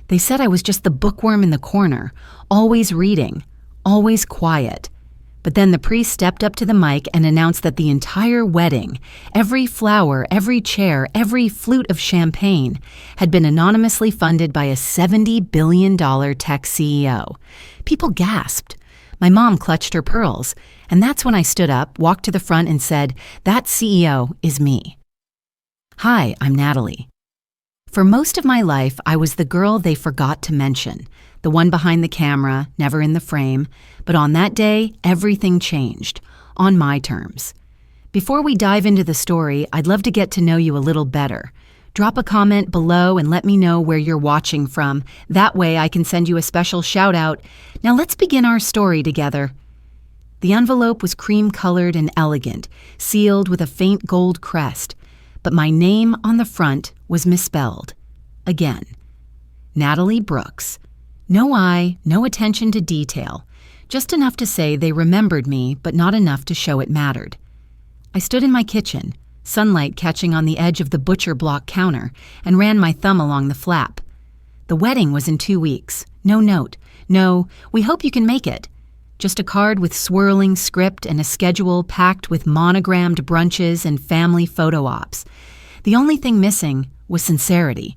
They said I was just the bookworm in the corner, always reading, always quiet. But then the priest stepped up to the mic and announced that the entire wedding, every flower, every chair, every flute of champagne, had been anonymously funded by a $70 billion tech CEO. People gasped. My mom clutched her pearls, and that's when I stood up, walked to the front, and said, "That CEO is me." Hi, I'm Natalie. For most of my life, I was the girl they forgot to mention, the one behind the camera, never in the frame, but on that day, everything changed, on my terms. Before we dive into the story, I'd love to get to know you a little better. Drop a comment below and let me know where you're watching from. That way I can send you a special shout out. Now let's begin our story together. The envelope was cream-colored and elegant, sealed with a faint gold crest, but my name on the front was misspelled. Again. Natalie Brooks. No I, no attention to detail. Just enough to say they remembered me, but not enough to show it mattered. I stood in my kitchen, sunlight catching on the edge of the butcher block counter, and ran my thumb along the flap. The wedding was in 2 weeks. No note. No, we hope you can make it. Just a card with swirling script and a schedule packed with monogrammed brunches and family photo ops. The only thing missing was sincerity.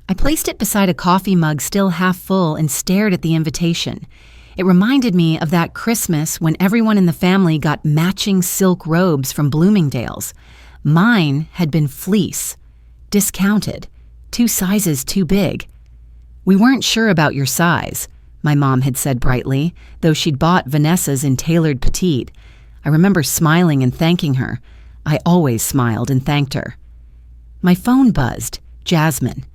I placed it beside a coffee mug still half full and stared at the invitation. It reminded me of that Christmas when everyone in the family got matching silk robes from Bloomingdale's. Mine had been fleece, discounted, 2 sizes too big. "We weren't sure about your size," my mom had said brightly, though she'd bought Vanessa's in tailored petite. I remember smiling and thanking her. I always smiled and thanked her. My phone buzzed. Jasmine.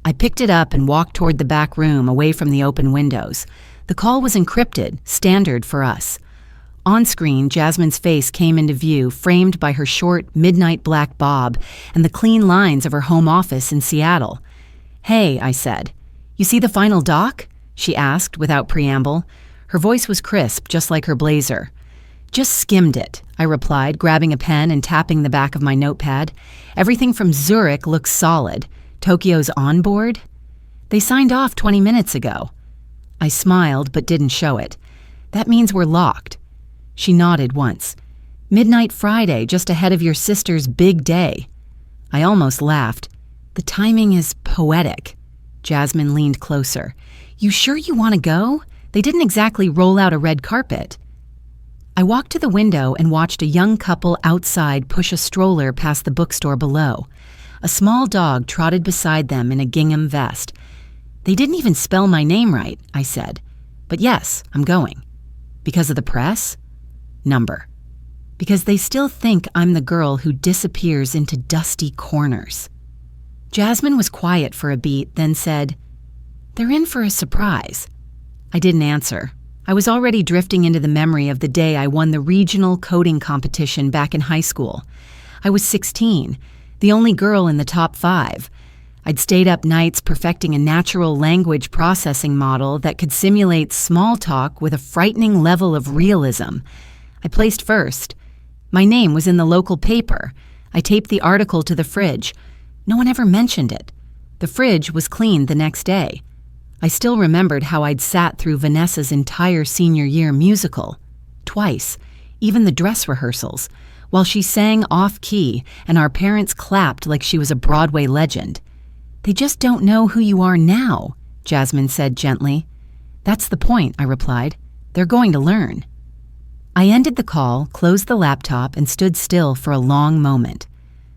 I picked it up and walked toward the back room, away from the open windows. The call was encrypted, standard for us. On screen, Jasmine's face came into view, framed by her short, midnight black bob and the clean lines of her home office in Seattle. "Hey," I said. "You see the final doc?" she asked without preamble. Her voice was crisp, just like her blazer. "Just skimmed it," I replied, grabbing a pen and tapping the back of my notepad. "Everything from Zurich looks solid. Tokyo's on board? They signed off 20 minutes ago." I smiled but didn't show it. "That means we're locked." She nodded once. "Midnight Friday, just ahead of your sister's big day." I almost laughed. "The timing is poetic." Jasmine leaned closer. "You sure you want to go? They didn't exactly roll out a red carpet." I walked to the window and watched a young couple outside push a stroller past the bookstore below. A small dog trotted beside them in a gingham vest. "They didn't even spell my name right," I said. "But yes, I'm going." "Because of the press?" "Number." "Because they still think I'm the girl who disappears into dusty corners." Jasmine was quiet for a beat, then said, "They're in for a surprise." I didn't answer. I was already drifting into the memory of the day I won the regional coding competition back in high school. I was 16, the only girl in the top 5. I'd stayed up nights perfecting a natural language processing model that could simulate small talk with a frightening level of realism. I placed first. My name was in the local paper. I taped the article to the fridge. No one ever mentioned it. The fridge was cleaned the next day. I still remembered how I'd sat through Vanessa's entire senior year musical. Twice, even the dress rehearsals, while she sang off-key and our parents clapped like she was a Broadway legend. "They just don't know who you are now," Jasmine said gently. "That's the point," I replied. "They're going to learn." I ended the call, closed the laptop, and stood still for a long moment.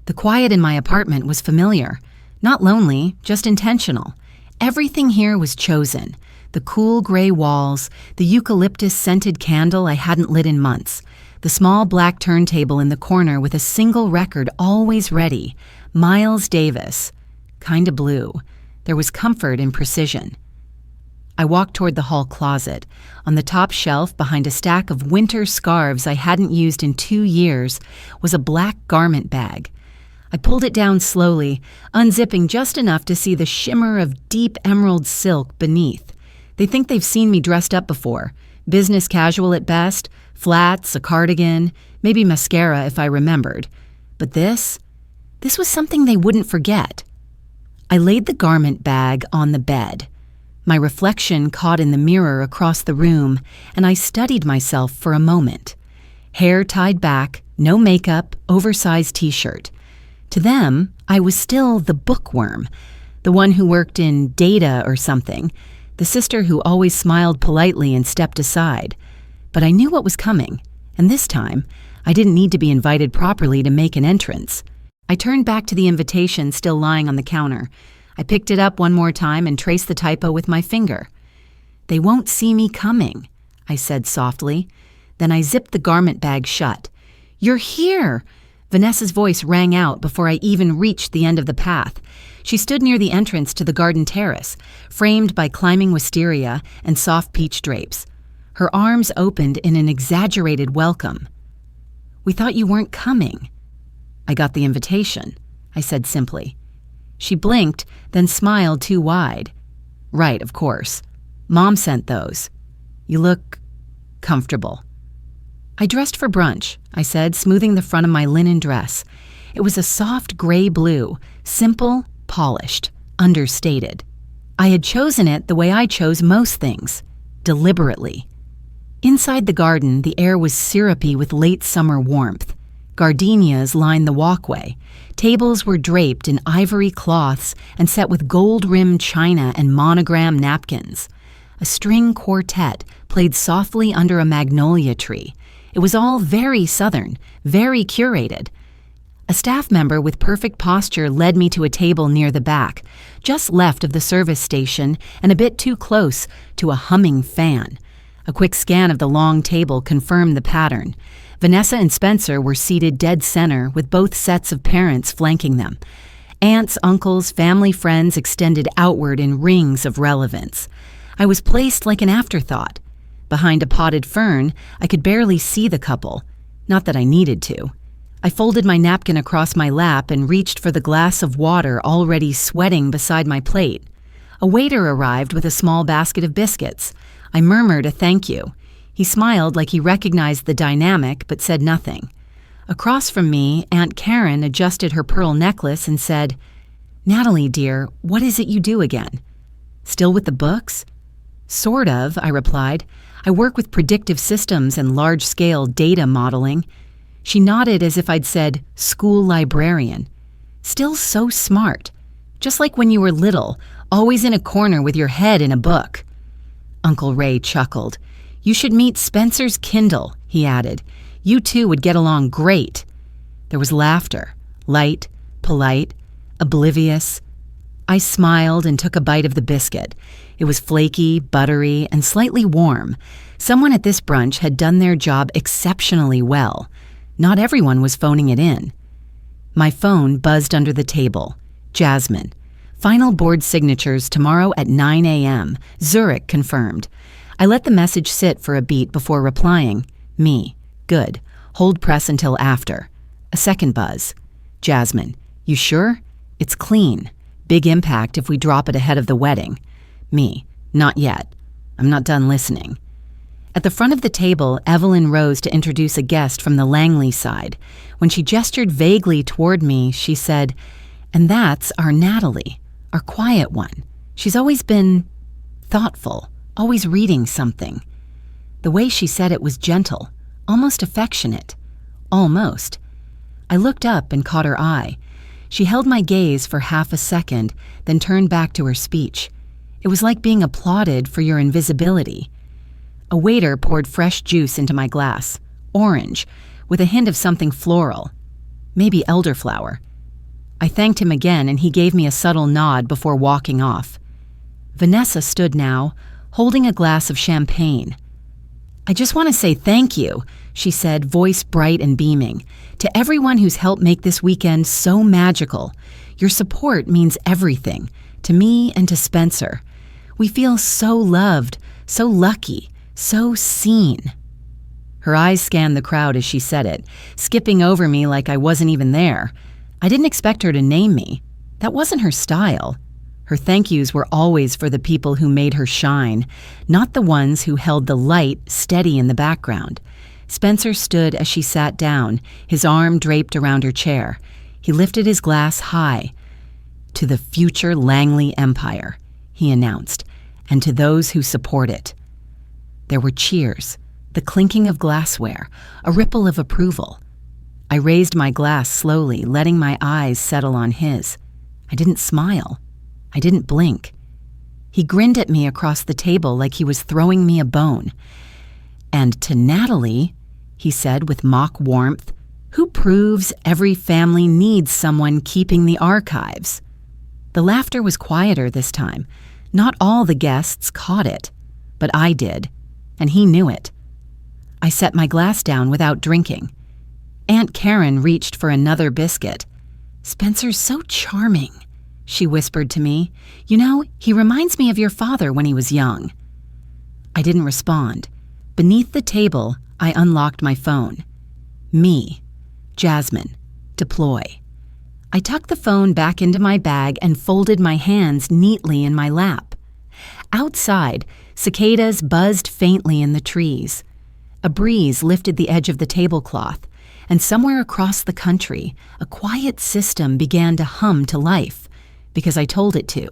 The quiet in my apartment was familiar. Not lonely, just intentional. Everything here was chosen. The cool gray walls, the eucalyptus-scented candle I hadn't lit in months, the small black turntable in the corner with a single record always ready, Miles Davis. Kinda blue. There was comfort in precision. I walked toward the hall closet. On the top shelf, behind a stack of winter scarves I hadn't used in 2 years, was a black garment bag. I pulled it down slowly, unzipping just enough to see the shimmer of deep emerald silk beneath. They think they've seen me dressed up before. Business casual at best, flats, a cardigan, maybe mascara if I remembered. But this was something they wouldn't forget. I laid the garment bag on the bed. My reflection caught in the mirror across the room, and I studied myself for a moment. Hair tied back, no makeup, oversized t-shirt. To them, I was still the bookworm, the one who worked in data or something, the sister who always smiled politely and stepped aside. But I knew what was coming, and this time, I didn't need to be invited properly to make an entrance. I turned back to the invitation still lying on the counter. I picked it up one more time and traced the typo with my finger. "They won't see me coming," I said softly. Then I zipped the garment bag shut. "You're here!" Vanessa's voice rang out before I even reached the end of the path. She stood near the entrance to the garden terrace, framed by climbing wisteria and soft peach drapes. Her arms opened in an exaggerated welcome. "We thought you weren't coming." "I got the invitation," I said simply. She blinked, then smiled too wide. "Right, of course. Mom sent those. You look comfortable." "I dressed for brunch," I said, smoothing the front of my linen dress. It was a soft gray blue, simple, polished, understated. I had chosen it the way I chose most things, deliberately. Inside the garden, the air was syrupy with late summer warmth. Gardenias lined the walkway. Tables were draped in ivory cloths and set with gold-rimmed china and monogram napkins. A string quartet played softly under a magnolia tree. It was all very southern, very curated. A staff member with perfect posture led me to a table near the back, just left of the service station and a bit too close to a humming fan. A quick scan of the long table confirmed the pattern. Vanessa and Spencer were seated dead center with both sets of parents flanking them. Aunts, uncles, family friends extended outward in rings of relevance. I was placed like an afterthought. Behind a potted fern, I could barely see the couple. Not that I needed to. I folded my napkin across my lap and reached for the glass of water already sweating beside my plate. A waiter arrived with a small basket of biscuits. I murmured a thank you. He smiled like he recognized the dynamic but said nothing. Across from me, Aunt Karen adjusted her pearl necklace and said, "Natalie, dear, what is it you do again?" "Still with the books?" "Sort of," I replied. "I work with predictive systems and large-scale data modeling." She nodded as if I'd said, "school librarian." "Still so smart. Just like when you were little, always in a corner with your head in a book." Uncle Ray chuckled. "You should meet Spencer's Kindle," he added. "You two would get along great." There was laughter, light, polite, oblivious. I smiled and took a bite of the biscuit. It was flaky, buttery, and slightly warm. Someone at this brunch had done their job exceptionally well. Not everyone was phoning it in. My phone buzzed under the table. Jasmine. "Final board signatures tomorrow at 9 a.m. Zurich confirmed." I let the message sit for a beat before replying. "Me. Good. Hold press until after." A second buzz. Jasmine. "You sure? It's clean. Big impact if we drop it ahead of the wedding." Me. "Not yet. I'm not done listening." At the front of the table, Evelyn rose to introduce a guest from the Langley side. When she gestured vaguely toward me, she said, "And that's our Natalie, our quiet one. She's always been thoughtful, always reading something." The way she said it was gentle, almost affectionate. Almost. I looked up and caught her eye. She held my gaze for half a second, then turned back to her speech. It was like being applauded for your invisibility. A waiter poured fresh juice into my glass, orange, with a hint of something floral, maybe elderflower. I thanked him again and he gave me a subtle nod before walking off. Vanessa stood now, holding a glass of champagne. "I just want to say thank you," she said, voice bright and beaming, "to everyone who's helped make this weekend so magical. Your support means everything, to me and to Spencer. We feel so loved, so lucky, so seen." Her eyes scanned the crowd as she said it, skipping over me like I wasn't even there. I didn't expect her to name me. That wasn't her style. Her thank yous were always for the people who made her shine, not the ones who held the light steady in the background. Spencer stood as she sat down, his arm draped around her chair. He lifted his glass high. "To the future Langley Empire," he announced, "and to those who support it." There were cheers, the clinking of glassware, a ripple of approval. I raised my glass slowly, letting my eyes settle on his. I didn't smile. I didn't blink. He grinned at me across the table like he was throwing me a bone. "And to Natalie," he said with mock warmth, "who proves every family needs someone keeping the archives." The laughter was quieter this time. Not all the guests caught it, but I did, and he knew it. I set my glass down without drinking. Aunt Karen reached for another biscuit. "Spencer's so charming," she whispered to me. "You know, he reminds me of your father when he was young." I didn't respond. Beneath the table, I unlocked my phone. Me, Jasmine, deploy. I tucked the phone back into my bag and folded my hands neatly in my lap. Outside, cicadas buzzed faintly in the trees. A breeze lifted the edge of the tablecloth, and somewhere across the country, a quiet system began to hum to life, because I told it to.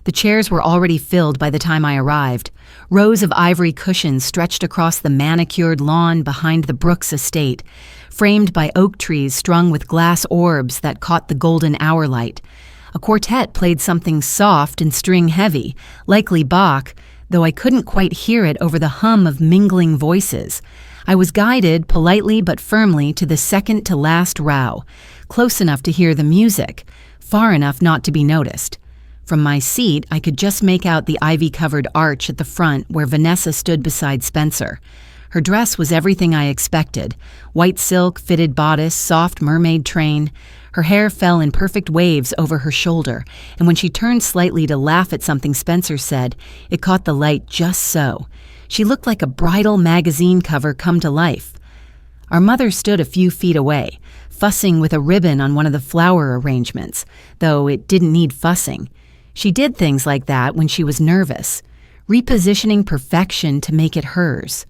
The chairs were already filled by the time I arrived. Rows of ivory cushions stretched across the manicured lawn behind the Brooks estate, framed by oak trees strung with glass orbs that caught the golden hour light. A quartet played something soft and string-heavy, likely Bach, though I couldn't quite hear it over the hum of mingling voices. I was guided, politely but firmly, to the second-to-last row, close enough to hear the music, far enough not to be noticed. From my seat, I could just make out the ivy-covered arch at the front where Vanessa stood beside Spencer. Her dress was everything I expected: white silk, fitted bodice, soft mermaid train. Her hair fell in perfect waves over her shoulder, and when she turned slightly to laugh at something Spencer said, it caught the light just so. She looked like a bridal magazine cover come to life. Our mother stood a few feet away, fussing with a ribbon on one of the flower arrangements, though it didn't need fussing. She did things like that when she was nervous, repositioning perfection to make it hers.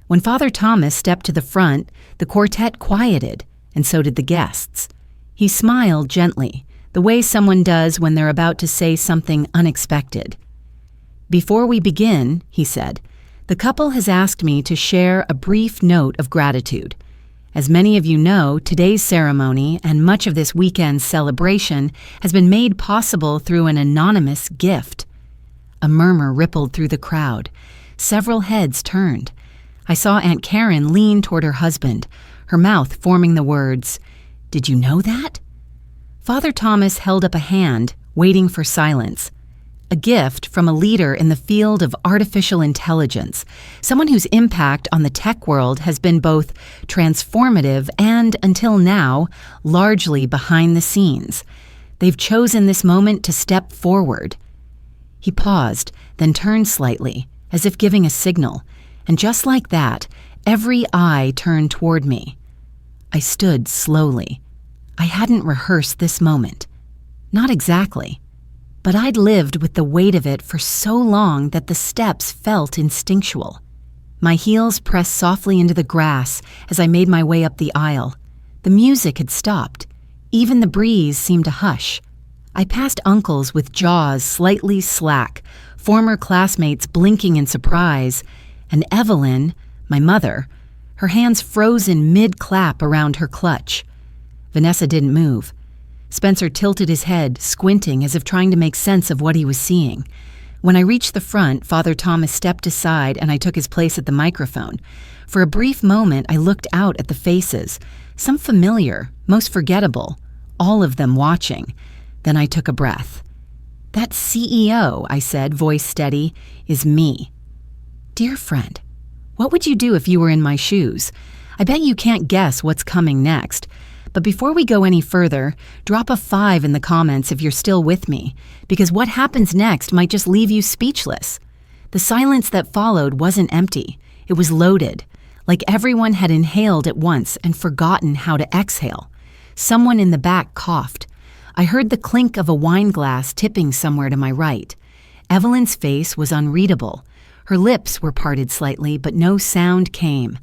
When Father Thomas stepped to the front, the quartet quieted, and so did the guests. He smiled gently, the way someone does when they're about to say something unexpected. "Before we begin," he said, "the couple has asked me to share a brief note of gratitude. As many of you know, today's ceremony and much of this weekend's celebration has been made possible through an anonymous gift." A murmur rippled through the crowd. Several heads turned. I saw Aunt Karen lean toward her husband, her mouth forming the words, "Did you know that?" Father Thomas held up a hand, waiting for silence. A gift from a leader in the field of artificial intelligence, someone whose impact on the tech world has been both transformative and, until now, largely behind the scenes. They've chosen this moment to step forward. He paused, then turned slightly, as if giving a signal, and just like that, every eye turned toward me. I stood slowly. I hadn't rehearsed this moment. Not exactly. But I'd lived with the weight of it for so long that the steps felt instinctual. My heels pressed softly into the grass as I made my way up the aisle. The music had stopped. Even the breeze seemed to hush. I passed uncles with jaws slightly slack, former classmates blinking in surprise, and Evelyn, my mother, her hands frozen mid-clap around her clutch. Vanessa didn't move. Spencer tilted his head, squinting as if trying to make sense of what he was seeing. When I reached the front, Father Thomas stepped aside and I took his place at the microphone. For a brief moment, I looked out at the faces, some familiar, most forgettable, all of them watching. Then I took a breath. "That CEO," I said, voice steady, "is me." Dear friend, what would you do if you were in my shoes? I bet you can't guess what's coming next. But before we go any further, drop a 5 in the comments if you're still with me, because what happens next might just leave you speechless. The silence that followed wasn't empty. It was loaded, like everyone had inhaled at once and forgotten how to exhale. Someone in the back coughed. I heard the clink of a wine glass tipping somewhere to my right. Evelyn's face was unreadable. Her lips were parted slightly, but no sound came.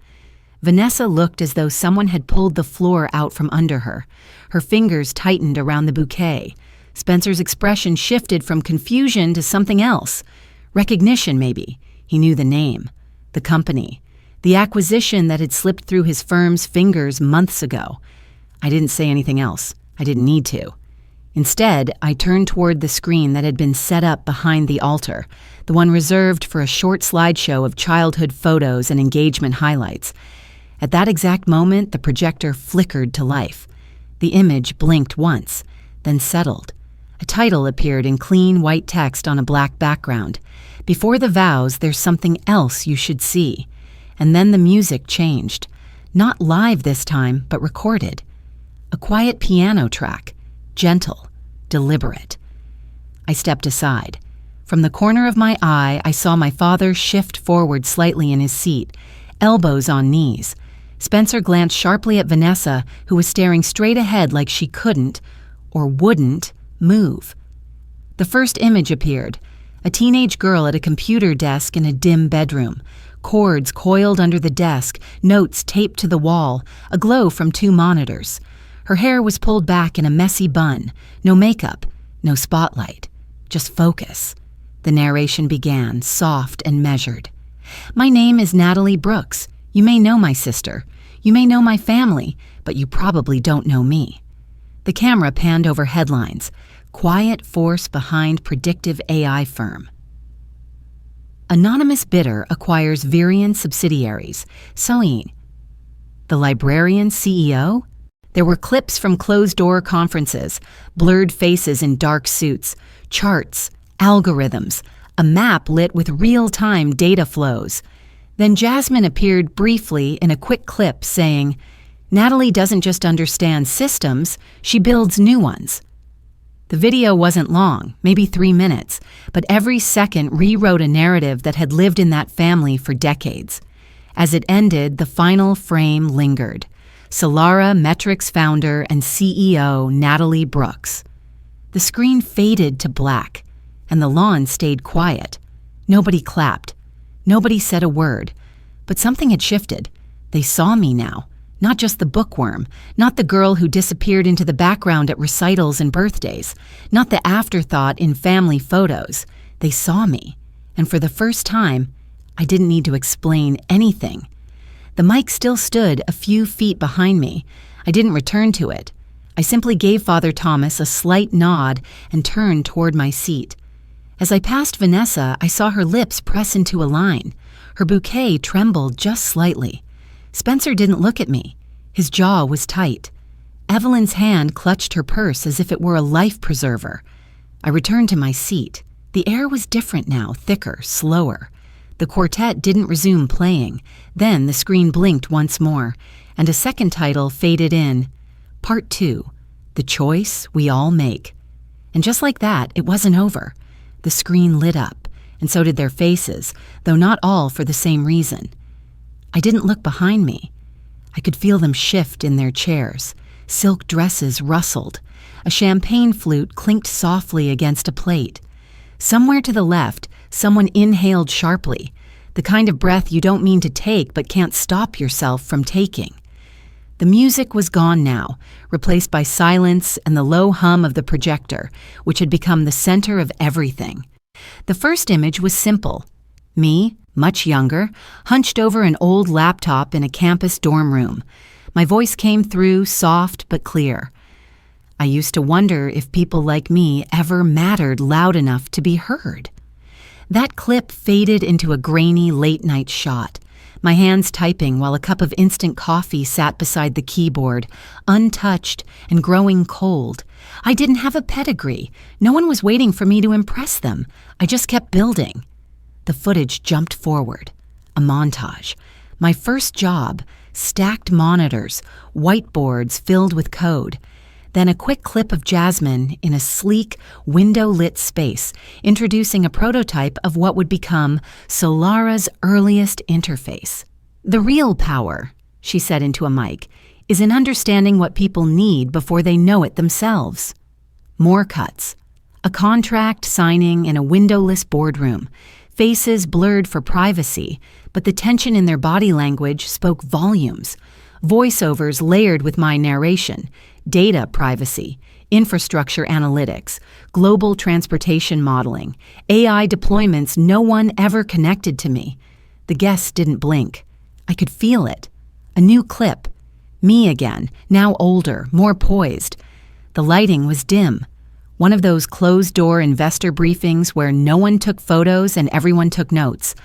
Vanessa looked as though someone had pulled the floor out from under her. Her fingers tightened around the bouquet. Spencer's expression shifted from confusion to something else. Recognition, maybe. He knew the name, the company, the acquisition that had slipped through his firm's fingers months ago. I didn't say anything else. I didn't need to. Instead, I turned toward the screen that had been set up behind the altar, the one reserved for a short slideshow of childhood photos and engagement highlights. At that exact moment, the projector flickered to life. The image blinked once, then settled. A title appeared in clean white text on a black background. Before the vows, there's something else you should see. And then the music changed. Not live this time, but recorded. A quiet piano track. Gentle, deliberate. I stepped aside. From the corner of my eye, I saw my father shift forward slightly in his seat, elbows on knees. Spencer glanced sharply at Vanessa, who was staring straight ahead like she couldn't, or wouldn't, move. The first image appeared. A teenage girl at a computer desk in a dim bedroom. Cords coiled under the desk, notes taped to the wall, a glow from 2 monitors. Her hair was pulled back in a messy bun. No makeup, no spotlight, just focus. The narration began, soft and measured. My name is Natalie Brooks. You may know my sister. You may know my family, but you probably don't know me. The camera panned over headlines. Quiet force behind predictive AI firm. Anonymous bidder acquires Virion subsidiaries. Selling. The librarian CEO? There were clips from closed-door conferences, blurred faces in dark suits, charts, algorithms, a map lit with real-time data flows. Then Jasmine appeared briefly in a quick clip saying, "Natalie doesn't just understand systems, she builds new ones." The video wasn't long, maybe 3 minutes, but every second rewrote a narrative that had lived in that family for decades. As it ended, the final frame lingered. Solara Metrics founder and CEO Natalie Brooks. The screen faded to black, and the lawn stayed quiet. Nobody clapped. Nobody said a word. But something had shifted. They saw me now. Not just the bookworm, not the girl who disappeared into the background at recitals and birthdays, not the afterthought in family photos. They saw me, and for the first time, I didn't need to explain anything. The mic still stood a few feet behind me. I didn't return to it. I simply gave Father Thomas a slight nod and turned toward my seat. As I passed Vanessa, I saw her lips press into a line. Her bouquet trembled just slightly. Spencer didn't look at me. His jaw was tight. Evelyn's hand clutched her purse as if it were a life preserver. I returned to my seat. The air was different now, thicker, slower. The quartet didn't resume playing. Then the screen blinked once more, and a second title faded in. Part 2, The Choice We All Make. And just like that, it wasn't over. The screen lit up, and so did their faces, though not all for the same reason. I didn't look behind me. I could feel them shift in their chairs. Silk dresses rustled. A champagne flute clinked softly against a plate. Somewhere to the left, someone inhaled sharply, the kind of breath you don't mean to take but can't stop yourself from taking. The music was gone now, replaced by silence and the low hum of the projector, which had become the center of everything. The first image was simple. Me, much younger, hunched over an old laptop in a campus dorm room. My voice came through, soft but clear. I used to wonder if people like me ever mattered loud enough to be heard. That clip faded into a grainy late-night shot, my hands typing while a cup of instant coffee sat beside the keyboard, untouched and growing cold. I didn't have a pedigree. No one was waiting for me to impress them. I just kept building. The footage jumped forward. A montage. My first job, stacked monitors, whiteboards filled with code. Then a quick clip of Jasmine in a sleek, window-lit space, introducing a prototype of what would become Solara's earliest interface. "The real power," she said into a mic, "is in understanding what people need before they know it themselves." More cuts. A contract signing in a windowless boardroom. Faces blurred for privacy, but the tension in their body language spoke volumes. Voiceovers layered with my narration. Data privacy, infrastructure analytics, global transportation modeling, AI deployments. No one ever connected to me. The guests didn't blink. I could feel it. A new clip. Me again, now older, more poised. The lighting was dim. One of those closed-door investor briefings where no one took photos and everyone took notes.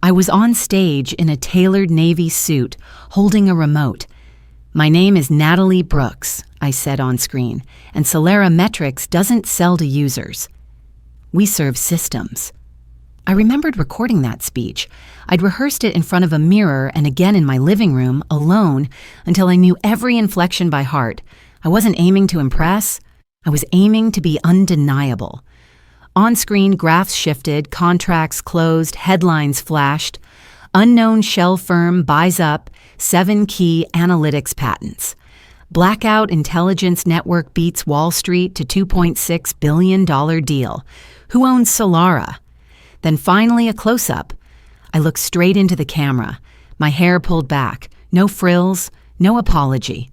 I was on stage in a tailored navy suit, holding a remote. "My name is Natalie Brooks," I said on screen, "and Solera Metrics doesn't sell to users. We serve systems." I remembered recording that speech. I'd rehearsed it in front of a mirror and again in my living room, alone, until I knew every inflection by heart. I wasn't aiming to impress. I was aiming to be undeniable. On-screen graphs shifted, contracts closed, headlines flashed. Unknown shell firm buys up 7 key analytics patents. Blackout intelligence network beats Wall Street to $2.6 billion deal. Who owns Solera? Then finally a close-up. I looked straight into the camera, my hair pulled back, no frills, no apology.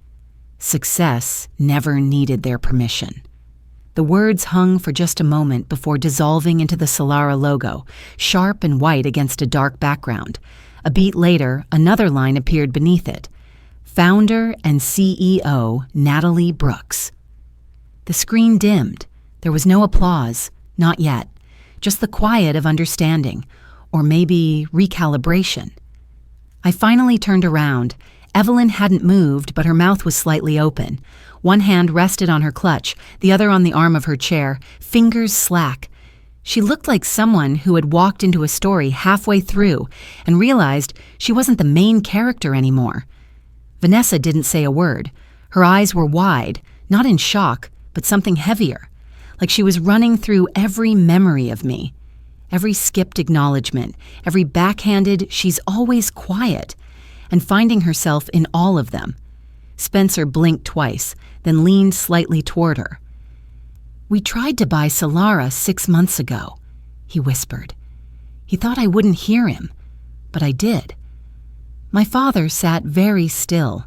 Success never needed their permission. The words hung for just a moment before dissolving into the Solera logo, sharp and white against a dark background. A beat later, another line appeared beneath it. Founder and CEO Natalie Brooks. The screen dimmed. There was no applause, not yet. Just the quiet of understanding, or maybe recalibration. I finally turned around. Evelyn hadn't moved, but her mouth was slightly open. One hand rested on her clutch, the other on the arm of her chair, fingers slack. She looked like someone who had walked into a story halfway through and realized she wasn't the main character anymore. Vanessa didn't say a word. Her eyes were wide, not in shock, but something heavier. Like she was running through every memory of me, every skipped acknowledgement, every backhanded "she's always quiet," and finding herself in all of them. Spencer blinked twice, then leaned slightly toward her. "We tried to buy Solera 6 months ago," he whispered. He thought I wouldn't hear him, but I did. My father sat very still,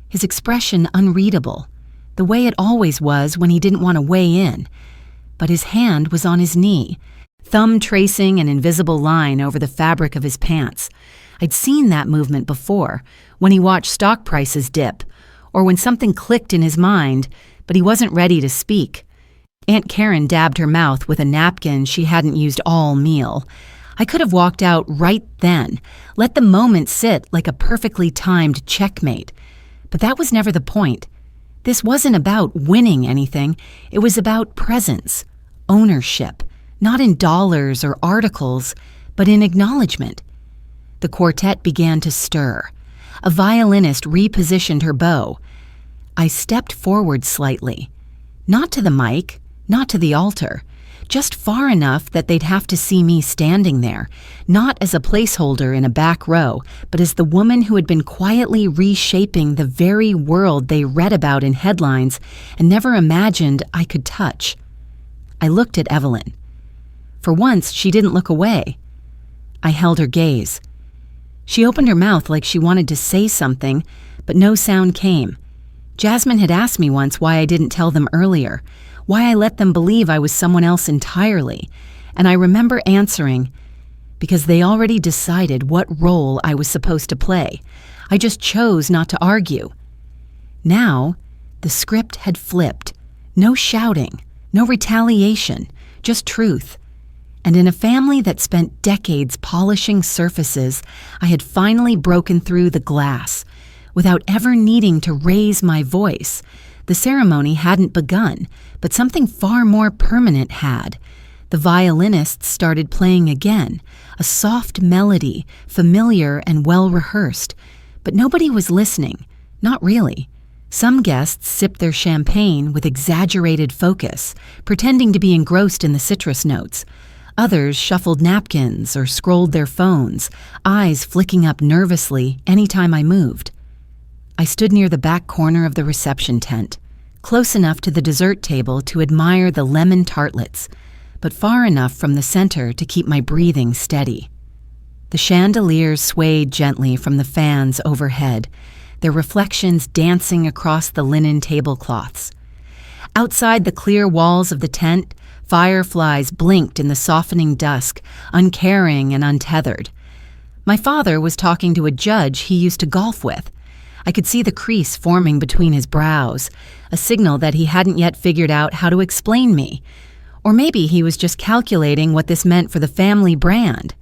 his expression unreadable, the way it always was when he didn't want to weigh in. But his hand was on his knee, thumb tracing an invisible line over the fabric of his pants. I'd seen that movement before, when he watched stock prices dip, or when something clicked in his mind, but he wasn't ready to speak. Aunt Karen dabbed her mouth with a napkin she hadn't used all meal. I could have walked out right then, let the moment sit like a perfectly timed checkmate. But that was never the point. This wasn't about winning anything. It was about presence, ownership, not in dollars or articles, but in acknowledgement. The quartet began to stir. A violinist repositioned her bow. I stepped forward slightly. Not to the mic, not to the altar, just far enough that they'd have to see me standing there, not as a placeholder in a back row, but as the woman who had been quietly reshaping the very world they read about in headlines and never imagined I could touch. I looked at Evelyn. For once, she didn't look away. I held her gaze. She opened her mouth like she wanted to say something, but no sound came. Jasmine had asked me once why I didn't tell them earlier, why I let them believe I was someone else entirely, and I remember answering, because they already decided what role I was supposed to play. I just chose not to argue. Now, the script had flipped. No shouting, no retaliation, just truth. And in a family that spent decades polishing surfaces, I had finally broken through the glass, without ever needing to raise my voice. The ceremony hadn't begun, but something far more permanent had. The violinists started playing again, a soft melody, familiar and well-rehearsed. But nobody was listening, not really. Some guests sipped their champagne with exaggerated focus, pretending to be engrossed in the citrus notes. Others shuffled napkins or scrolled their phones, eyes flicking up nervously anytime I moved. I stood near the back corner of the reception tent, close enough to the dessert table to admire the lemon tartlets, but far enough from the center to keep my breathing steady. The chandeliers swayed gently from the fans overhead, their reflections dancing across the linen tablecloths. Outside the clear walls of the tent, fireflies blinked in the softening dusk, uncaring and untethered. My father was talking to a judge he used to golf with. I could see the crease forming between his brows, a signal that he hadn't yet figured out how to explain me. Or maybe he was just calculating what this meant for the family brand.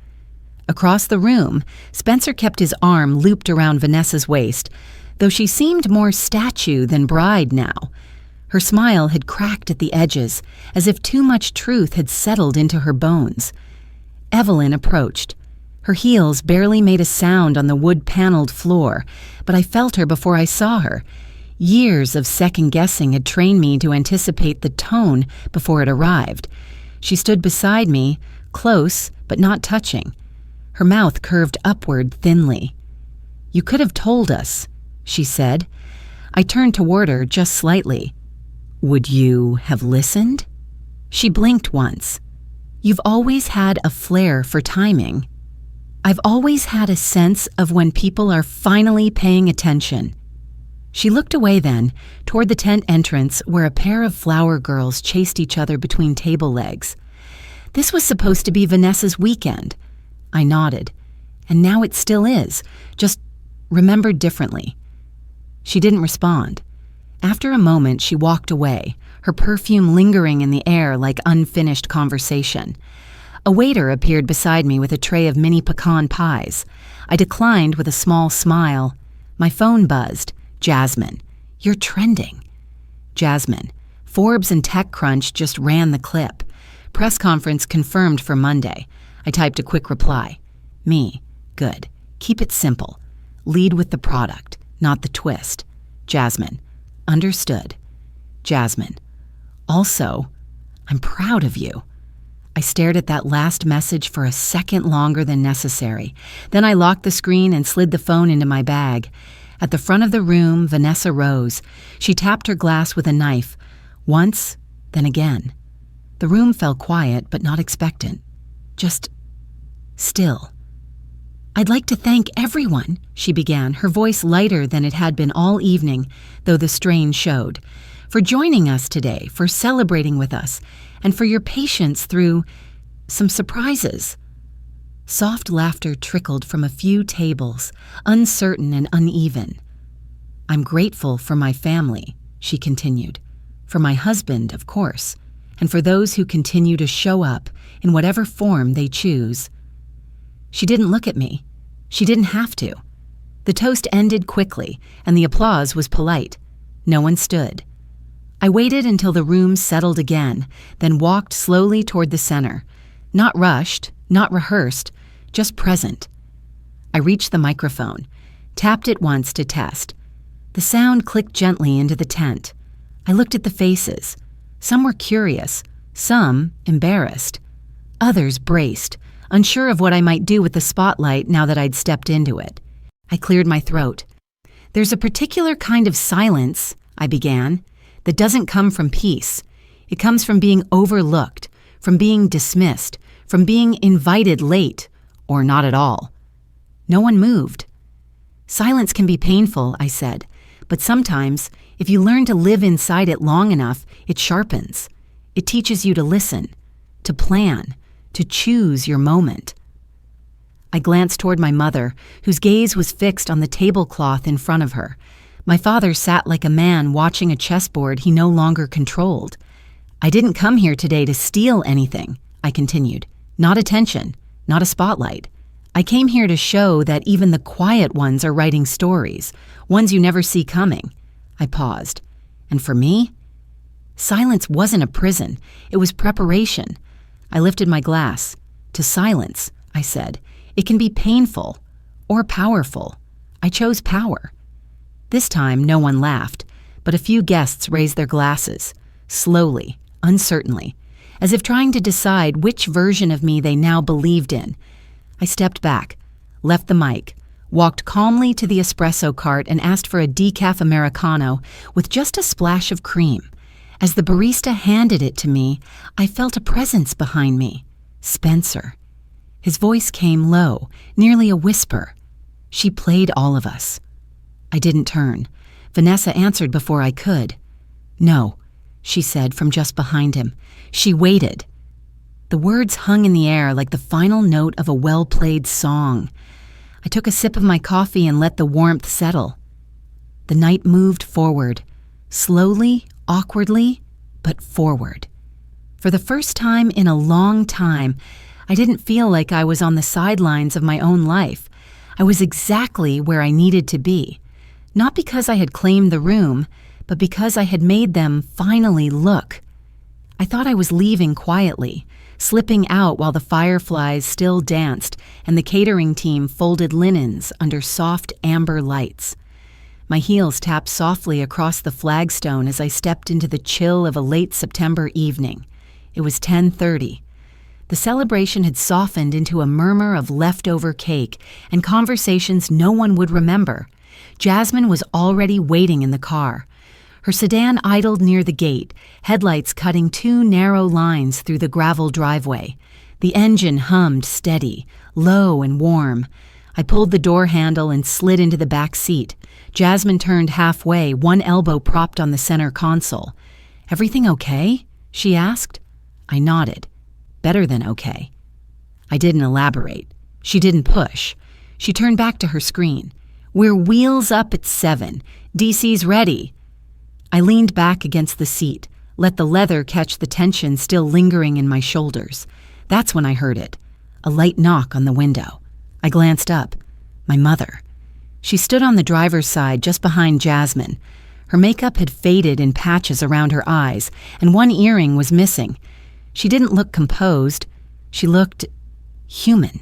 Across the room, Spencer kept his arm looped around Vanessa's waist, though she seemed more statue than bride now. Her smile had cracked at the edges, as if too much truth had settled into her bones. Evelyn approached. Her heels barely made a sound on the wood-paneled floor, but I felt her before I saw her. Years of second-guessing had trained me to anticipate the tone before it arrived. She stood beside me, close but not touching. Her mouth curved upward thinly. "You could have told us," she said. I turned toward her just slightly. "Would you have listened?" She blinked once. "You've always had a flair for timing. I've always had a sense of when people are finally paying attention." She looked away then, toward the tent entrance where a pair of flower girls chased each other between table legs. This was supposed to be Vanessa's weekend. I nodded. And now it still is, just remembered differently. She didn't respond. After a moment, she walked away, her perfume lingering in the air like unfinished conversation. A waiter appeared beside me with a tray of mini pecan pies. I declined with a small smile. My phone buzzed. "Jasmine, you're trending." Jasmine. Forbes and TechCrunch just ran the clip. Press conference confirmed for Monday. I typed a quick reply. Me. Good. Keep it simple. Lead with the product, not the twist. Jasmine. Understood. Jasmine. Also, I'm proud of you. I stared at that last message for a second longer than necessary. Then I locked the screen and slid the phone into my bag. At the front of the room, Vanessa rose. She tapped her glass with a knife. Once, then again. The room fell quiet, but not expectant. Just still. "I'd like to thank everyone," she began, her voice lighter than it had been all evening, though the strain showed, "for joining us today, for celebrating with us, and for your patience through some surprises." Soft laughter trickled from a few tables, uncertain and uneven. "I'm grateful for my family," she continued, "for my husband, of course, and for those who continue to show up in whatever form they choose." She didn't look at me. She didn't have to. The toast ended quickly, and the applause was polite. No one stood. I waited until the room settled again, then walked slowly toward the center. Not rushed, not rehearsed, just present. I reached the microphone, tapped it once to test. The sound clicked gently into the tent. I looked at the faces. Some were curious, some embarrassed. Others braced, unsure of what I might do with the spotlight now that I'd stepped into it. I cleared my throat. "There's a particular kind of silence," I began, "that doesn't come from peace. It comes from being overlooked, from being dismissed, from being invited late, or not at all." No one moved. "Silence can be painful," I said, "but sometimes, if you learn to live inside it long enough, it sharpens. It teaches you to listen, to plan, to choose your moment." I glanced toward my mother, whose gaze was fixed on the tablecloth in front of her. My father sat like a man watching a chessboard he no longer controlled. "I didn't come here today to steal anything," I continued. "Not attention, not a spotlight. I came here to show that even the quiet ones are writing stories, ones you never see coming." I paused. "And for me? Silence wasn't a prison. It was preparation." I lifted my glass. "To silence," I said. "It can be painful or powerful. I chose power." This time, no one laughed, but a few guests raised their glasses, slowly, uncertainly, as if trying to decide which version of me they now believed in. I stepped back, left the mic, walked calmly to the espresso cart and asked for a decaf Americano with just a splash of cream. As the barista handed it to me, I felt a presence behind me. Spencer. His voice came low, nearly a whisper. She played all of us. I didn't turn. Vanessa answered before I could. "No, she said from just behind him. She waited. The words hung in the air like the final note of a well-played song. I took a sip of my coffee and let the warmth settle. The night moved forward, slowly, awkwardly, but forward. For the first time in a long time, I didn't feel like I was on the sidelines of my own life. I was exactly where I needed to be, not because I had claimed the room, but because I had made them finally look. I thought I was leaving quietly, slipping out while the fireflies still danced and the catering team folded linens under soft amber lights. My heels tapped softly across the flagstone as I stepped into the chill of a late September evening. It was 10:30. The celebration had softened into a murmur of leftover cake and conversations no one would remember. Jasmine was already waiting in the car. Her sedan idled near the gate, headlights cutting 2 narrow lines through the gravel driveway. The engine hummed steady, low and warm. I pulled the door handle and slid into the back seat. Jasmine turned halfway, one elbow propped on the center console. "Everything okay?" she asked. I nodded. Better than okay. I didn't elaborate. She didn't push. She turned back to her screen. "We're wheels up at 7. DC's ready." I leaned back against the seat, let the leather catch the tension still lingering in my shoulders. That's when I heard it. A light knock on the window. I glanced up. My mother. She stood on the driver's side just behind Jasmine. Her makeup had faded in patches around her eyes, and one earring was missing. She didn't look composed. She looked human.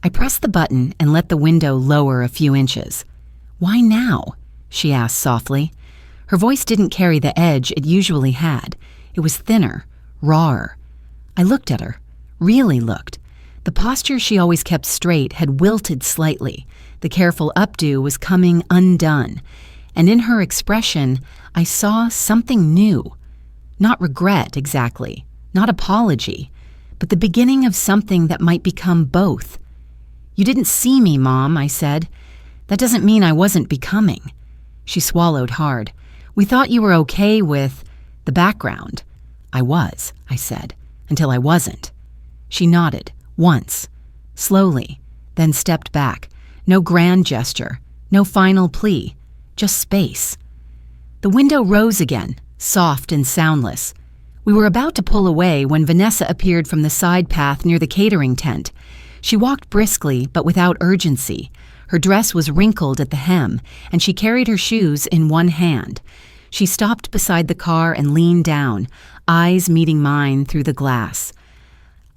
I pressed the button and let the window lower a few inches. "Why now?" she asked softly. Her voice didn't carry the edge it usually had. It was thinner, rawer. I looked at her, really looked. The posture she always kept straight had wilted slightly. The careful updo was coming undone. And in her expression, I saw something new. Not regret, exactly. Not apology. But the beginning of something that might become both. "You didn't see me, Mom," I said. "That doesn't mean I wasn't becoming." She swallowed hard. "We thought you were okay with the background." "I was," I said, "until I wasn't." She nodded, once, slowly, then stepped back. No grand gesture, no final plea, just space. The window rose again, soft and soundless. We were about to pull away when Vanessa appeared from the side path near the catering tent. She walked briskly, but without urgency. Her dress was wrinkled at the hem, and she carried her shoes in one hand. She stopped beside the car and leaned down, eyes meeting mine through the glass.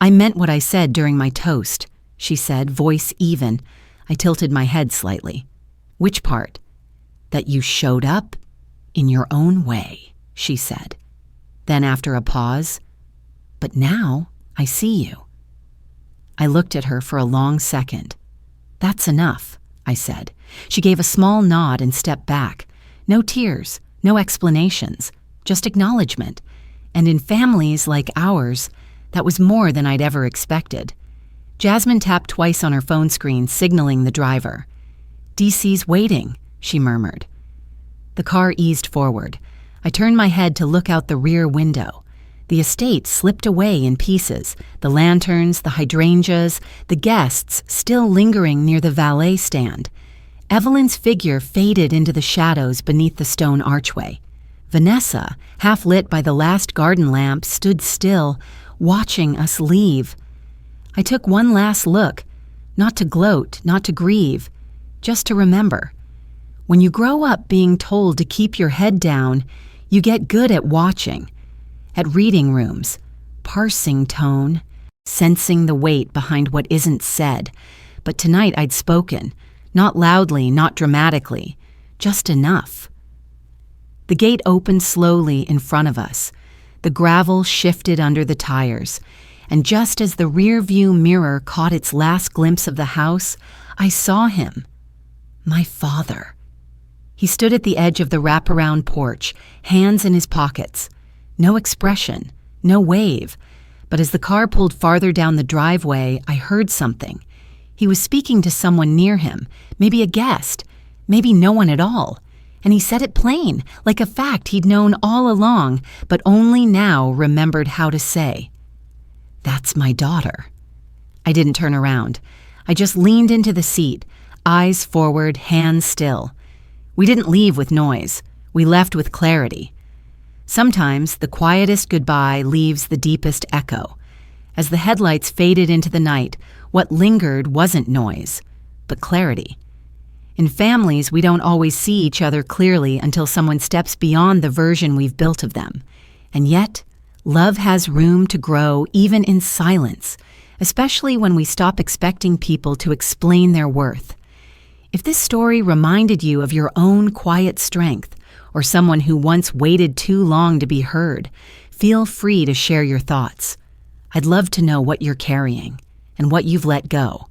"I meant what I said during my toast," she said, voice even. I tilted my head slightly. "Which part?" "That you showed up in your own way," she said. Then after a pause, "But now I see you." I looked at her for a long second. "That's enough," I said. She gave a small nod and stepped back. No tears. No explanations, just acknowledgement. And in families like ours, that was more than I'd ever expected. Jasmine tapped twice on her phone screen, signaling the driver. "DC's waiting," she murmured. The car eased forward. I turned my head to look out the rear window. The estate slipped away in pieces, the lanterns, the hydrangeas, the guests still lingering near the valet stand. Evelyn's figure faded into the shadows beneath the stone archway. Vanessa, half lit by the last garden lamp, stood still, watching us leave. I took one last look, not to gloat, not to grieve, just to remember. When you grow up being told to keep your head down, you get good at watching, at reading rooms, parsing tone, sensing the weight behind what isn't said. But tonight I'd spoken. Not loudly, not dramatically, just enough. The gate opened slowly in front of us. The gravel shifted under the tires, and just as the rear-view mirror caught its last glimpse of the house, I saw him. My father. He stood at the edge of the wraparound porch, hands in his pockets. No expression, no wave, but as the car pulled farther down the driveway, I heard something. He was speaking to someone near him, maybe a guest, maybe no one at all, And he said it plain, like a fact he'd known all along, but only now remembered how to say. "That's my daughter." I didn't turn around. I just leaned into the seat, eyes forward, hands still. We didn't leave with noise. We left with clarity. Sometimes the quietest goodbye leaves the deepest echo. As the headlights faded into the night, what lingered wasn't noise, but clarity. In families, we don't always see each other clearly until someone steps beyond the version we've built of them. And yet, love has room to grow even in silence, especially when we stop expecting people to explain their worth. If this story reminded you of your own quiet strength, or someone who once waited too long to be heard, feel free to share your thoughts. I'd love to know what you're carrying and what you've let go.